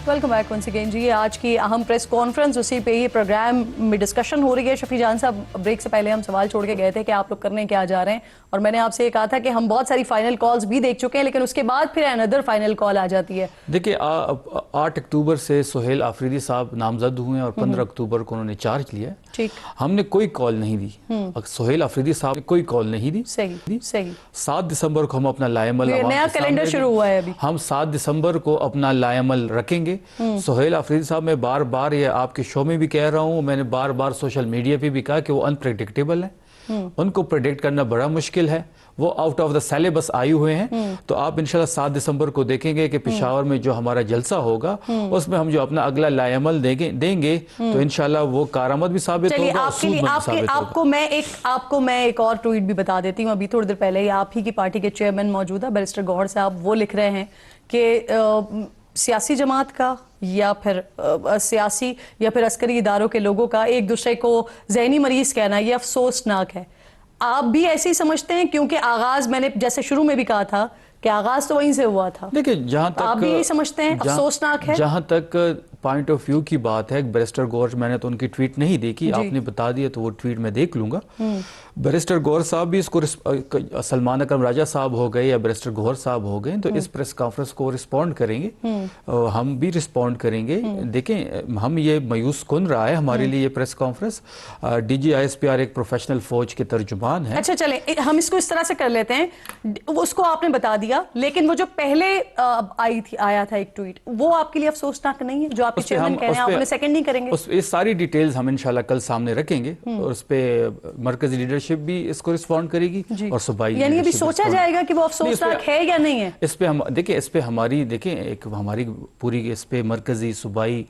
वेलकम बैक वंस अगेन जी। आज की अहम प्रेस कॉन्फ्रेंस, उसी पे ही प्रोग्राम में डिस्कशन हो रही है। शफी जान साहब, ब्रेक से पहले हम सवाल छोड़ के गए थे कि आप लोग करने क्या जा रहे हैं, और मैंने आपसे ये कहा था कि हम बहुत सारी फाइनल कॉल्स भी देख चुके हैं, लेकिन उसके बाद फिर अनदर फाइनल कॉल आ जाती है। देखिए 8 अक्टूबर से सोहेल आफरीदी साहब नामजद हुए हैं और 15 अक्टूबर को उन्होंने चार्ज लिया है। ठीक, हमने कोई कॉल नहीं दी, सोहेल आफरीदी साहब ने कोई कॉल नहीं दी। सही सही। 7 दिसंबर को हम अपना लाएमल, नया कैलेंडर शुरू हुआ है अभी, हम 7 दिसंबर को अपना लाएमल रखेंगे। सोहेल आफरीदी साहब, मैं बार बार ये आपके शो में भी कह रहा हूँ, मैंने बार बार सोशल मीडिया पे भी कहा कि वो अनप्रेडिक्टेबल है, उनको प्रेडिक्ट करना बड़ा मुश्किल है, वो आउट ऑफ द सिलेबस आए हुए हैं। तो आप इंशाल्लाह 7 दिसंबर को देखेंगे कि पेशावर में जो हमारा जलसा होगा उसमें हम जो अपना अगला लाएमल देंगे तो इंशाल्लाह वो कारआमद भी साबित होगा। आपको मैं एक और ट्वीट भी बता देती हूँ। अभी थोड़ी देर पहले ही आप ही की पार्टी के चेयरमैन मौजूदा बैरिस्टर गौहर साहब वो लिख रहे हैं कि सियासी जमात का या फिर सियासी या फिर अस्करी इदारों के लोगों का एक दूसरे को ज़हनी मरीज कहना ये अफसोसनाक है। आप भी ऐसे ही समझते हैं? क्योंकि आगाज, मैंने जैसे शुरू में भी कहा था कि आगाज तो वहीं से हुआ था। देखिए, जहां तक आप भी यही समझते हैं अफसोसनाक है? जहां तक पॉइंट ऑफ व्यू की बात है, बैरिस्टर गौहर, मैंने तो उनकी ट्वीट नहीं देखी, आपने बता दिया तो वो ट्वीट मैं देख लूंगा। बैरिस्टर गौहर साहब भी इसको, सलमान अकरम राजा साहब हो गए या बैरिस्टर गौहर साहब हो गए, तो इस प्रेस कॉन्फ्रेंस को रिस्पॉन्ड करेंगे, हम भी रिस्पॉन्ड करेंगे। देखें, हम ये मायूस कुन रहा है हमारे लिए ये प्रेस कॉन्फ्रेंस। डीजी ISPR एक प्रोफेशनल फौज के तर्जुमान है। अच्छा, चले हम इसको इस तरह से कर लेते हैं, उसको आपने बता दिया, लेकिन वो जो पहले आया था एक ट्वीट, वो आपके लिए अफसोसनाक नहीं है? जो आपके चेयरमैन कह रहे हैं आप उन्हें सेकंड नहीं करेंगे? ये सारी डिटेल्स हम इंशाल्लाह कल सामने रखेंगे और उस पे मरकजी लीडरशिप भी इसको रिस्पॉन्ड करेगी और सूबाई, यानी अभी सोचा जाएगा कि वो अफसोसनाक है या नहीं है। इस पे हम देखिए, इस पे हमारी एक हमारी पूरी इस पे मरकजी सूबाई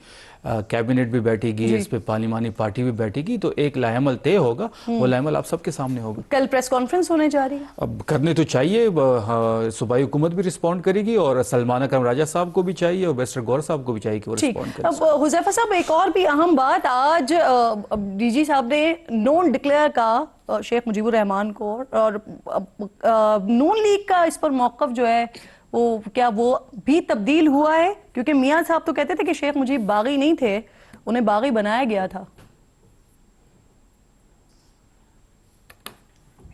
कैबिनेट भी बैठेगी, इस पे पार्लिमानी पार्टी भी बैठेगी, तो एक लाएमल तय होगा। वो लाएमल आप सबके सामने होगा। कल प्रेस कॉन्फ्रेंस होने जा रही है, अब करने तो चाहिए, सूबाई हुकूमत भी रिस्पॉन्ड करेगी और सलमान अकरम राजा साहब को भी चाहिए और बैरिस्टर गौहर साहब को भी चाहिए कि वो रिस्पॉन्ड करें। अब हुज़ैफा साहब, एक और भी अहम बात, आज डीजी साहब ने नॉन डिक्लेयर का शेख मुजीबुर रहमान को, और नून लीग का इस पर मौक़िफ़ जो है वो क्या वो भी तब्दील हुआ है? क्योंकि मियां साहब तो कहते थे कि शेख मुजीब बागी नहीं थे, उन्हें बागी बनाया गया था।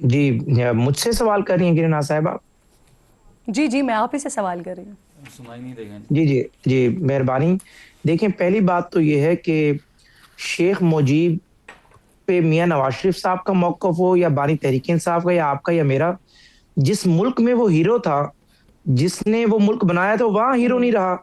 जी, मुझसे सवाल कर रही हैं किरण साहिबा? जी जी, मैं आप ही से सवाल कर रही हूँ। सुनाई नहीं देगा। जी जी जी, मेहरबानी। देखें, पहली बात तो ये है कि शेख मुजीब पे मियां नवाज शरीफ साहब का मौक़िफ़ हो या बानी तहरीक इंसाफ का या आपका या मेरा, जिस मुल्क में वो हीरो था, जिसने वो मुल्क बनाया था, वहां हीरो नहीं रहा,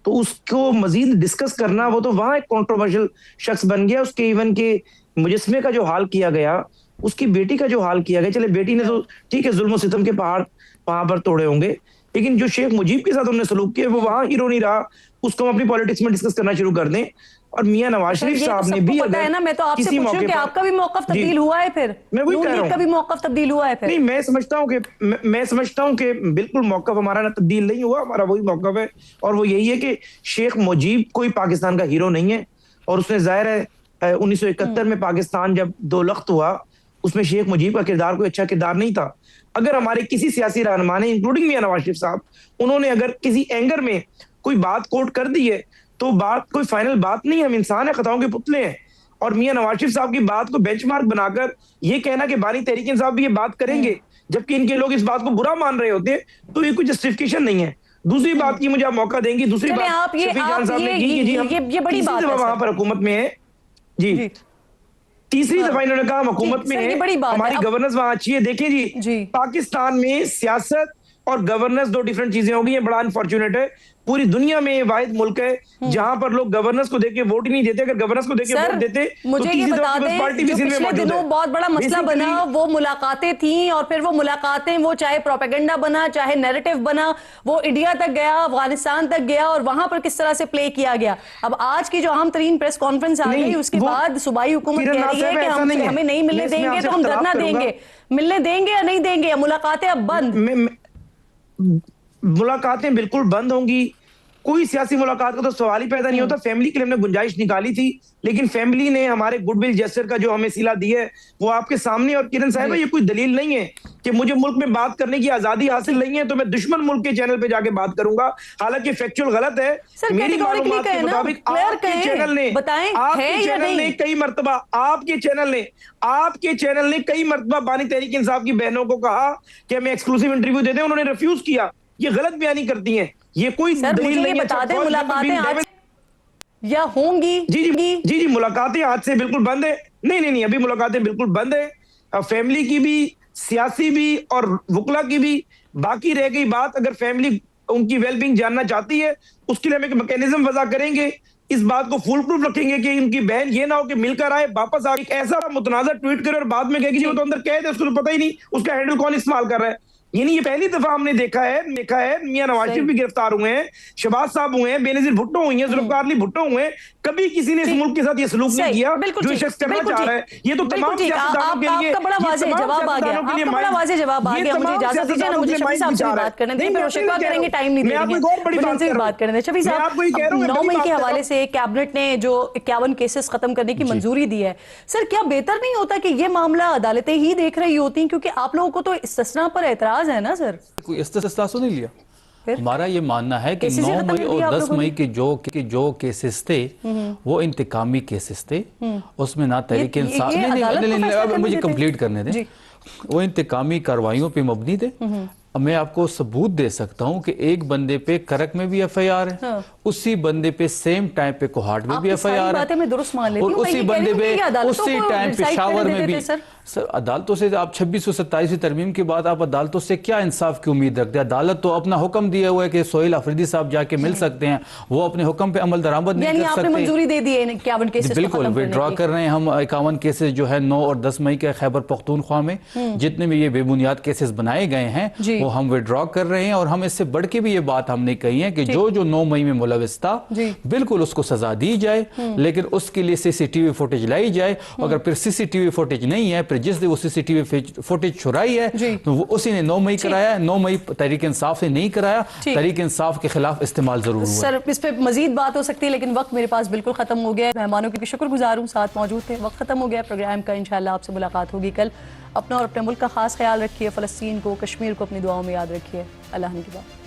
तो उसको मजीद डिस्कस करना, वो तो वहां एक कंट्रोवर्शियल शख्स बन गया। उसके इवन के मुजस्मे का जो हाल किया गया, उसकी बेटी का जो हाल किया गया, चले बेटी ने तो ठीक है जुल्म सितम के पहाड़ वहां पर तोड़े होंगे, लेकिन जो शेख मुजीब के साथ उन्होंने सलूक किया वो वहां हीरो नहीं रहा। उसको हम अपनी पॉलिटिक्स में डिस्कस करना शुरू कर दें। और मियां नवाज शरीफ साहब ने भी, पता है ना, मैं तो आपसे पूछ रही हूं कि आपका भी मौक़िफ़ तब्दील हुआ है, फिर मैं वही कह रहा हूं, का भी मौक़िफ़ तब्दील हुआ है फिर? नहीं, मैं समझता हूं कि बिल्कुल मौक़िफ़ हमारा ना तब्दील नहीं हुआ, हमारा वही मौक़िफ़ है, और वो यही है कि शेख मुजीब कोई पाकिस्तान का हीरो नहीं है। और उसने जाहिर है 1971 में पाकिस्तान जब दो लख्त हुआ, उसमें शेख मुजीब का किरदार कोई अच्छा किरदार नहीं था। अगर हमारे किसी सियासी रहनुमा ने, इंक्लूडिंग मियां नवाज शरीफ साहब, उन्होंने अगर किसी एंगर में कोई बात कोट कर दी है तो बात कोई फाइनल बात नहीं है, हम इंसान है, खताओं के पुतले हैं। और मियां नवाज शरीफ साहब की बात को बेंचमार्क बनाकर ये कहना कि बानी तहरीक इंसाफ भी ये बात करेंगे जबकि इनके लोग इस बात को बुरा मान रहे होते हैं, तो ये कोई जस्टिफिकेशन नहीं है। दूसरी बात की मुझे आप मौका देंगी, दूसरी बात शफी जान साहब ने की कि जी हम ये बड़ी बात है, वहां पर हुकूमत में है जी, तीसरी दफा इन्होंने कहा हम हुकूमत में है, हमारी गवर्नेंस वहां अच्छी है। देखिए जी, पाकिस्तान में सियासत और गवर्नेंस दो डिफरेंट चीजें होगी। ये बड़ा अनफॉर्चुनेट है। पूरी दुनिया में ये वाहिद मुल्क है जहां पर लोग गवर्नेंस को देके वोट ही नहीं देते। अगर गवर्नेंस को देके वोट देते मुझे ये बता दें, पार्टी भी जो सिंध में पिछले मौजूद है। दिनों बहुत बड़ा मसला बना वो मुलाकातें थी, और फिर वो मुलाकातें, वो चाहे प्रोपेगेंडा बना चाहे नैरेटिव बना, वो इंडिया तक गया, अफगानिस्तान तक गया, और वहां पर किस तरह से प्ले किया गया। अब आज की जो अहम तरीन प्रेस कॉन्फ्रेंस आ गई, उसके बाद सूबाई हुकूमत कह रही है कि हमें नहीं मिलने देंगे तो हम धरना देंगे। मिलने देंगे या नहीं देंगे, या मुलाकातें अब बंद? मुलाकातें बिल्कुल बंद होंगी। कोई सियासी मुलाकात का तो सवाल ही पैदा नहीं होता। फैमिली के लिए हमने गुंजाइश निकाली थी, लेकिन फैमिली ने हमारे गुडविल जेस्चर का जो हमें सिला दी है वो आपके सामने। और किरण साहब, ये कोई दलील नहीं है कि मुझे मुल्क में बात करने की आजादी हासिल नहीं है तो मैं दुश्मन मुल्क के चैनल पे जाके बात करूंगा, हालांकि फैक्चुअल गलत है। मेरी मालूमात के मुताबिक आपके चैनल ने कई मरतबा आपके चैनल ने कई मरतबा बानी तहरीक इंसाफ की बहनों को कहा कि हमें एक्सक्लूसिव इंटरव्यू देते हैं, उन्होंने रिफ्यूज किया। ये गलत बयानी करती हैं। ये कोई दलील नहीं है। बता दें, मुलाकातें आज या होंगी? जी, मुलाकातें आज से बिल्कुल बंद है। नहीं, अभी मुलाकातें बिल्कुल बंद है। फैमिली की भी, सियासी भी और वुकला की भी। बाकी रह गई बात, अगर फैमिली उनकी वेलबींग जानना चाहती है उसके लिए हम एक मैकेनिज्म वजह करेंगे। इस बात को फुल प्रूफ रखेंगे कि उनकी बहन ये ना हो कि मिलकर आए वापस आ एक ऐसा मुतनाज़ा ट्वीट करे और बाद में कहेगी वो तो अंदर कैद है, उसको तो पता ही नहीं उसका हैंडल कौन इस्तेमाल कर रहा है। यानी ये पहली दफा हमने देखा है मियां नवाज शरीफ भी गिरफ्तार हुए हैं, शहबाज साहब हुए हैं, बेनजीर भुट्टो हुई हैं, जुल्फकार अली भुट्टो हुए हैं। कभी किसी ने इस मुल्क के साथ ये सलूक नहीं किया जो शख्स करना चाह रहा है। ये तो तमाम सियासतदानों के लिए आपका बड़ा वाज़ेह जवाब आ गया। मुझे इजाजत दीजिए ना, मुझे शफी साहब से बात करने दें, फिर शिकवा करेंगे, टाइम नहीं देंगे, बात करने दें। शफी साहब, 9 मई के हवाले से कैबिनेट ने जो 51 केसेस खत्म करने की मंजूरी दी है, सर क्या बेहतर नहीं होता कि ये मामला अदालतें ही देख रही होती, क्योंकि आप लोगों को तो इस्तिस्ना पर एतराज है ना सर? कोई इस्तिस्ना तो नहीं लिया। हमारा ये मानना है कि 9 मई और 10 मई के जो केसेस थे वो इंतकामी केसेस थे। उसमें ना तहरीक इंसाफ, नहीं, मुझे कंप्लीट करने दें। वो इंतकामी कार्रवाइयों पे मबनी थे। मैं आपको सबूत दे सकता हूं कि एक बंदे पे करक में भी एफआईआर है, उसी बंदे पे सेम टाइम पे कोहाट में भी एफआईआर है, और उसी बंदे पे उसी टाइम पेशावर में भी। सर अदालतों से आप 2627 तरमीम के बाद आप अदालतों से क्या इंसाफ की उम्मीद रखते हैं? अदालत तो अपना हुक्म दिया हुआ है कि सोहेल अफरीदी साहब जाके मिल सकते हैं, वो अपने हुक्म पे अमल दरामद नहीं कर सकते। मंजूरी दे दी है 51 केसेस? बिल्कुल विड्रॉ कर रहे हैं हम 51 केसेस जो है 9 और 10 मई के खैबर पख्तूनख्वा में जितने भी ये बेबुनियाद केसेस बनाए गए हैं वो हम विड्रॉ कर रहे हैं। और हम इससे बढ़ के भी ये बात हमने कही है कि जो 9 मई में मुलविस था बिल्कुल उसको सजा दी जाए, लेकिन उसके लिए सीसीटीवी फुटेज लाई जाए। अगर फिर सीसीटीवी फुटेज नहीं है, फिर जिस दिन वो सीसीटीवी फुटेज छुराई है तो वो उसी ने 9 मई कराया है, 9 मई तहरीक इंसाफ से नहीं कराया। तहरीक इंसाफ के खिलाफ इस्तेमाल जरूर हुआ। सर इस पे मजीद बात हो सकती है, लेकिन वक्त मेरे पास बिल्कुल खत्म हो गया है। मेहमानों की भी शुक्रगुजार हूँ, साथ मौजूद थे। वक्त खत्म हो गया प्रोग्राम का। इंशाल्लाह आपसे मुलाकात होगी कल। अपना और अपने मुल्क का खास ख्याल रखिए। फ़लस्तीन को, कश्मीर को अपनी दुआओं में याद रखिए। अल्लाह निगहबान।